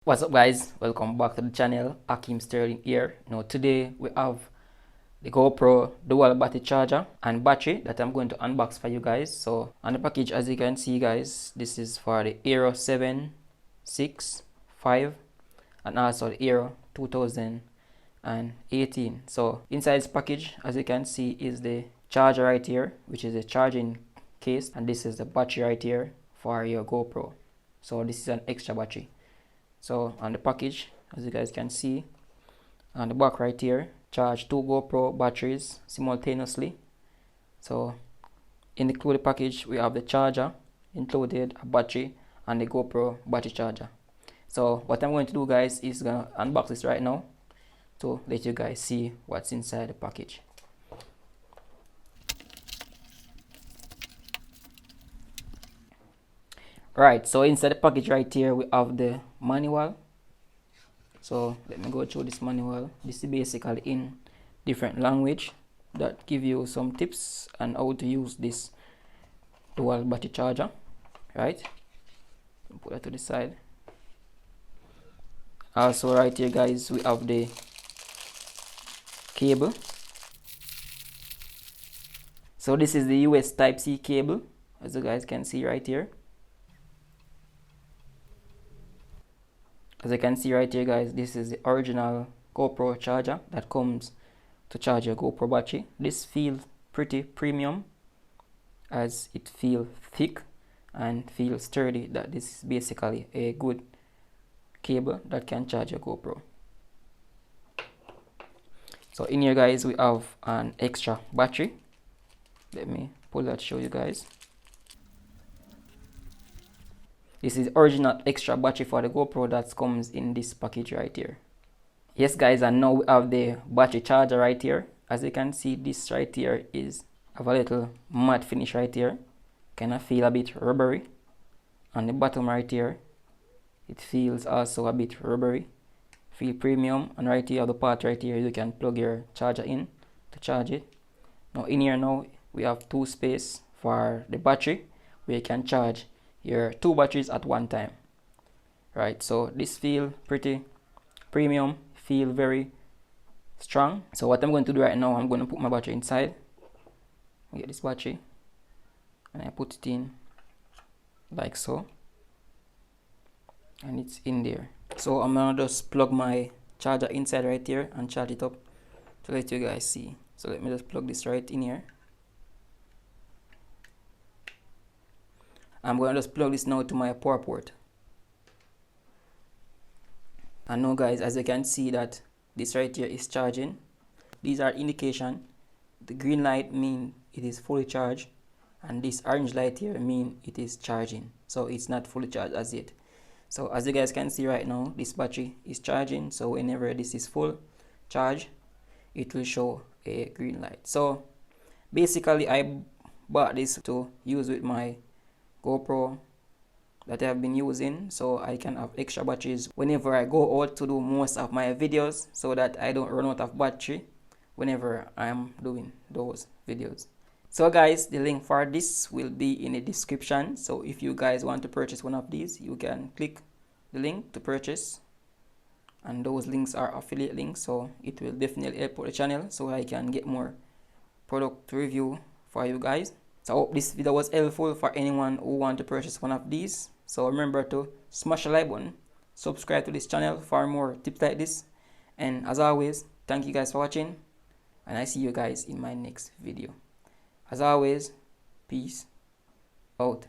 What's up, guys? Welcome back to the channel. Ackeem Sterling here. Now today we have the GoPro dual battery charger and battery that I'm going to unbox for you guys. So on the package, as you can see, guys, this is for the HERO7, 6, 5 and also the HERO 2018. So inside this package, as you can see, is the charger right here, which is a charging case, and this is the battery right here for your GoPro. So this is an extra battery. So on the package, as you guys can see, on the back right here, charge 2 GoPro batteries simultaneously. So in the included package, we have the charger included, a battery, and the GoPro battery charger. So what I'm going to do, guys, is gonna unbox this right now to let you guys see what's inside the package. Right, so inside the package right here we have the manual. So let me go through this manual. This is basically in different language that give you some tips on how to use this dual battery charger. Right, put that to the side. Also right here, guys, we have the cable. So this is the US Type-C cable, as you guys can see right here. As you can see right here, guys, this is the original GoPro charger that comes to charge your GoPro battery. This feels pretty premium, as it feels thick and feels sturdy, that this is basically a good cable that can charge your GoPro. So in here, guys, we have an extra battery. Let me pull that to show you guys. This is original extra battery for the GoPro that comes in this package right here. Yes, guys, and now we have the battery charger right here. As you can see, this right here is have a little matte finish right here. Kind of feel a bit rubbery. On the bottom right here, it feels also a bit rubbery. Feel premium. And right here, the part right here, you can plug your charger in to charge it. Now in here now, we have 2 space for the battery, where you can charge your 2 batteries at one time. Right, so this feel pretty premium, feel very strong. So what I'm going to do right now, I'm going to put my battery inside. Get this battery and I put it in like so, and it's in there. So I'm gonna just plug my charger inside right here and charge it up to let you guys see. So let me just plug this right in here. I'm going to just plug this now to my power port. And now, guys, as you can see that this right here is charging. These are indication. The green light mean it is fully charged, and this orange light here mean it is charging. So it's not fully charged as yet. So as you guys can see right now, this battery is charging. So whenever this is full charge, it will show a green light. So basically I bought this to use with my GoPro that I have been using, so I can have extra batteries whenever I go out to do most of my videos, so that I don't run out of battery whenever I am doing those videos. So guys, the link for this will be in the description. So if you guys want to purchase one of these, you can click the link to purchase, and those links are affiliate links, so it will definitely help the channel so I can get more product review for you guys. So I hope this video was helpful for anyone who want to purchase one of these. So remember to smash the like button, subscribe to this channel for more tips like this, and as always, thank you guys for watching, and I see you guys in my next video. As always, peace out.